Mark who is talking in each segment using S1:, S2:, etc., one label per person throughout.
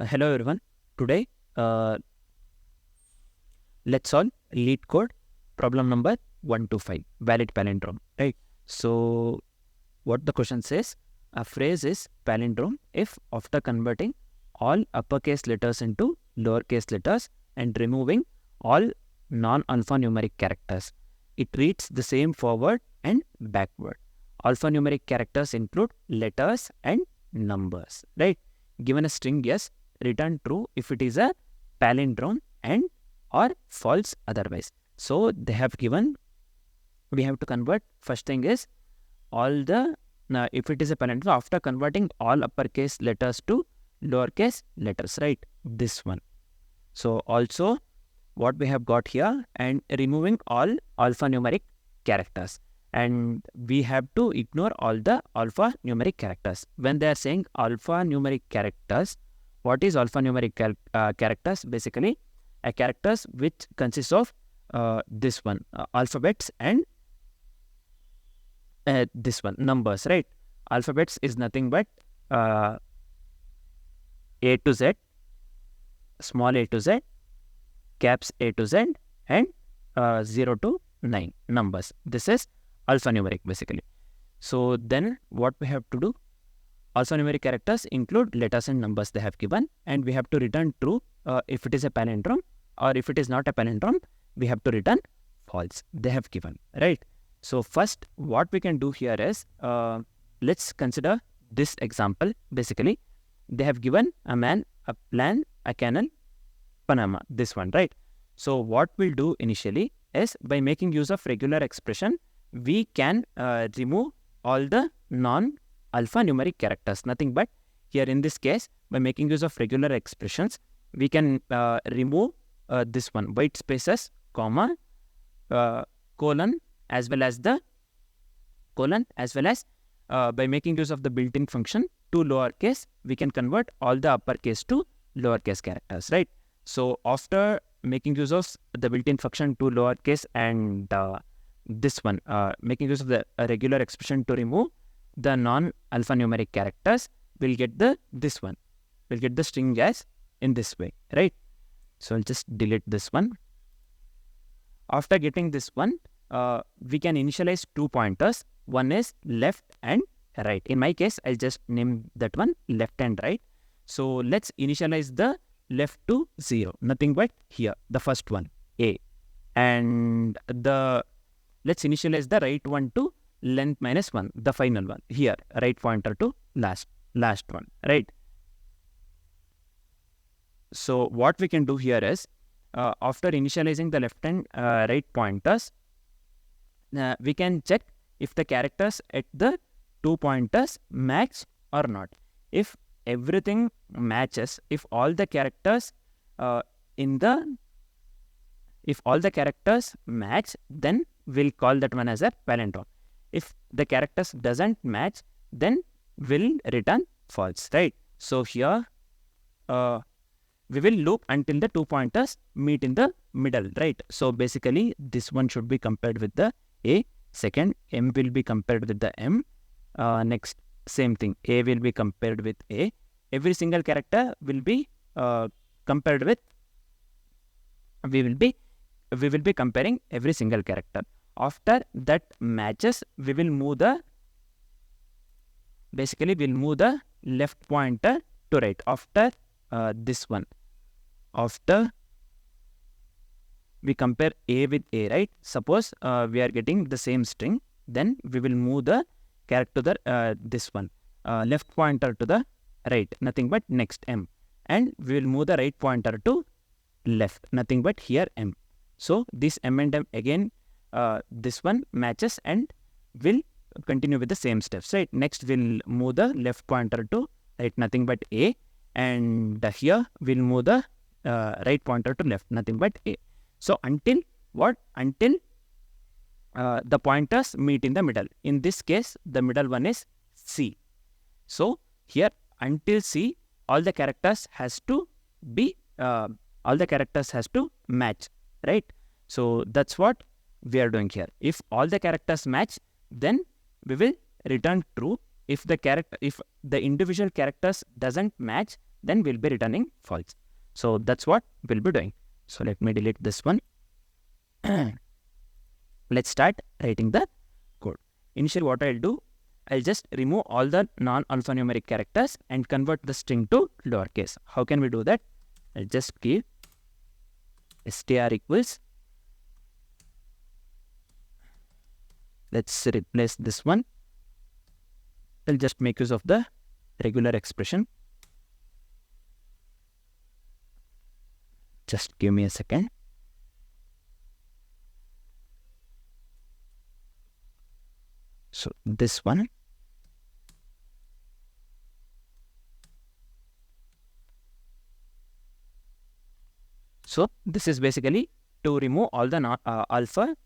S1: Hello everyone. Today, let's solve Leetcode problem number 125, valid palindrome. Right. So, what the question says: a phrase is palindrome if after converting all uppercase letters into lowercase letters and removing all non-alphanumeric characters, it reads the same forward and backward. Alphanumeric characters include letters and numbers. Right. Given a string yes, return true if it is a palindrome and or false otherwise. So they have given, we have to convert. First thing is all the, now if it is a palindrome, after converting all uppercase letters to lowercase letters, right? This one. So also what we have got here, and removing all alphanumeric characters, and we have to ignore all the alphanumeric characters. When they are saying alphanumeric characters, what is alphanumeric characters? Basically, a characters which consists of this one, alphabets, and this one, numbers, right? Alphabets is nothing but A to Z, small a to Z, caps A to Z, and 0 to 9 numbers. This is alphanumeric basically. So then what we have to do? Alphanumeric characters include letters and numbers they have given, and we have to return true if it is a palindrome, or if it is not a palindrome, we have to return false. They have given, right? So first what we can do here is, let's consider this example. Basically, they have given a man, a plan, a canal, Panama, this one, right? So what we'll do initially is, by making use of regular expression, we can remove all the non-alphanumeric characters. Nothing but here in this case, by making use of regular expressions, we can remove this one, white spaces, comma, colon, as well as the colon, as well as by making use of the built-in function to lowercase, we can convert all the uppercase to lowercase characters, right? So after making use of the built-in function to lowercase and this one, making use of the regular expression to remove the non-alphanumeric characters, we'll get this one. We'll get the string as in this way, right? So I'll just delete this one. After getting this one, we can initialize two pointers. One is left and right. In my case, I'll just name that one left and right. So let's initialize the left to 0. Nothing but here, the first one, A. And let's initialize the right one to length minus 1, the final one. Here, right pointer to last one, right? So what we can do here is, after initializing the left and right pointers, we can check if the characters at the two pointers match or not. If everything matches, if all the characters if all the characters match, then we'll call that one as a palindrome. If the characters doesn't match, then we'll return false, right? So here we will loop until the two pointers meet in the middle, right? So basically this one should be compared with the A, second M will be compared with the M, next same thing, A will be compared with A. Every single character will be compared with, we will be comparing every single character. After that matches, we will move the, basically we'll move the left pointer to right after this one. After we compare A with A, right? Suppose we are getting the same string, then we will move the character to the this one, left pointer to the right, nothing but next M, and we will move the right pointer to left, nothing but here M. So this M and M again, this one matches and will continue with the same steps, right? Next we'll move the left pointer to right, nothing but A, and here we'll move the right pointer to left, nothing but A. So until what? Until the pointers meet in the middle. In this case, the middle one is C. So here until C, all the characters has to be match, right? So that's what we are doing here. If all the characters match, then we will return true. If the individual characters doesn't match, then we'll be returning false. So that's what we'll be doing. So let me delete this one. Let's start writing the code. Initially what I'll do, I'll just remove all the non-alphanumeric characters and convert the string to lowercase. How can we do that? I'll just give str equals, let's replace this one. I'll just make use of the regular expression. Just give me a second. So this one. So this is basically to remove all the non-alpha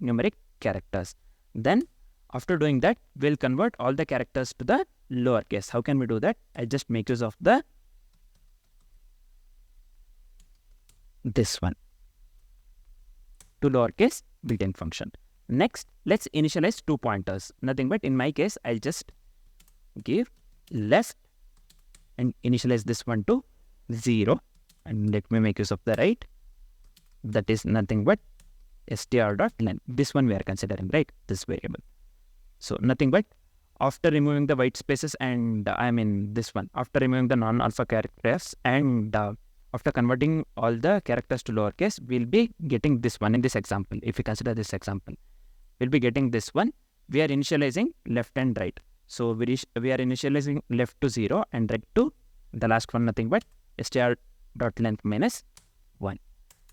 S1: numeric characters. Then after doing that, we'll convert all the characters to the lowercase. How can we do that? I just make use of this one, to lowercase built-in function. Next, let's initialize 2 pointers. Nothing but in my case, I'll just give left and initialize this one to 0. And let me make use of the right. That is nothing but str.length. This one we are considering, right? This variable. So nothing but after removing the white spaces and this one, after removing the non-alpha characters and after converting all the characters to lowercase, we'll be getting this one in this example. If we consider this example, we'll be getting this one. We are initializing left and right. So we are initializing left to 0 and right to the last one, nothing but str.length minus 1.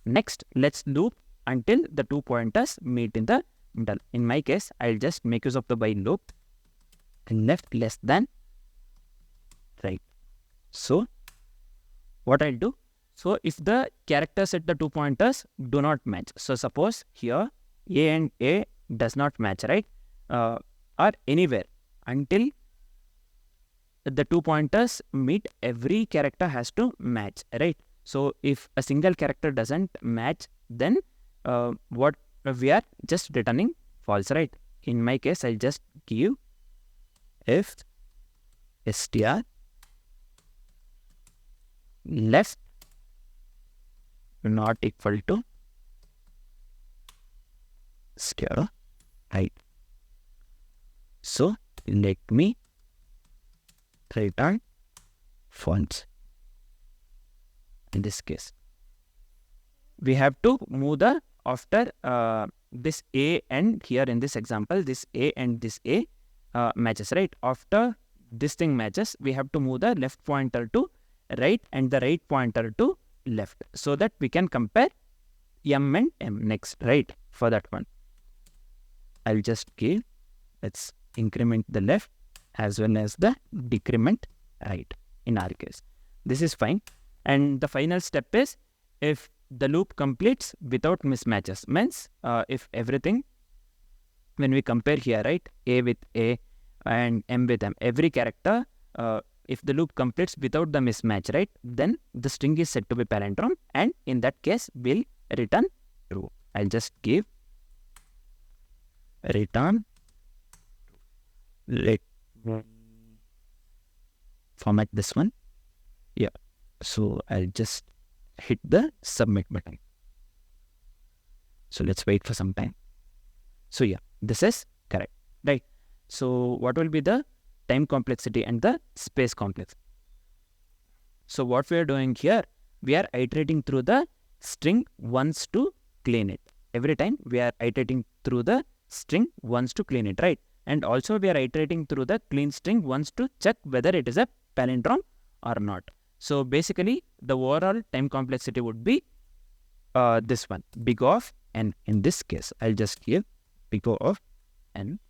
S1: Next, let's loop until the 2 pointers meet in the middle. In my case, I'll just make use of the while loop. Left less than right. So what I'll do, so if the characters at the 2 pointers do not match, so suppose here A and A does not match, right? Or anywhere until the 2 pointers meet, every character has to match, right? So if a single character doesn't match, then what we are just returning false, right? In my case, I'll just give if str left not equal to str right. So let me return false. In this case, we have to move the after this A and here in this example, this A and this A matches, right? After this thing matches, we have to move the left pointer to right and the right pointer to left, so that we can compare M and M next, right? For that one, I'll just give, let's increment the left as well as the decrement right in our case. This is fine. And the final step is, if the loop completes without mismatches, means if everything, when we compare here, right, A with A and M with M, every character, if the loop completes without the mismatch, right, then the string is set to be palindrome, and in that case, we'll return true. I'll just give return, let format this one. Yeah. So I'll just hit the submit button. So let's wait for some time. So yeah, this is correct, right? So what will be the time complexity and the space complexity? So what we are doing here, we are iterating through the string once to clean it. Every time we are iterating through the string once to clean it, right? And also we are iterating through the clean string once to check whether it is a palindrome or not. So basically, the overall time complexity would be this one, big of n. In this case, I'll just give big of n.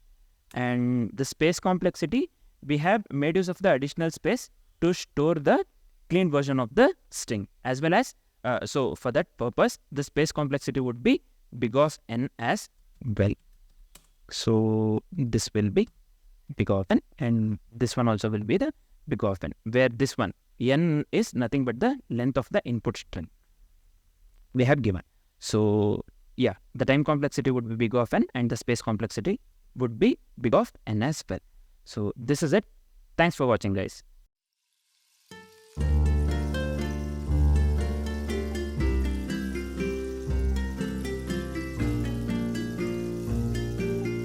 S1: And the space complexity, we have made use of the additional space to store the clean version of the string, as well as, so for that purpose, the space complexity would be big of n as well. So this will be big of n, and this one also will be the big of n, where this one, n is nothing but the length of the input string we have given. So yeah, the time complexity would be big of n and the space complexity would be big of n as well. So this is it. Thanks for watching, guys.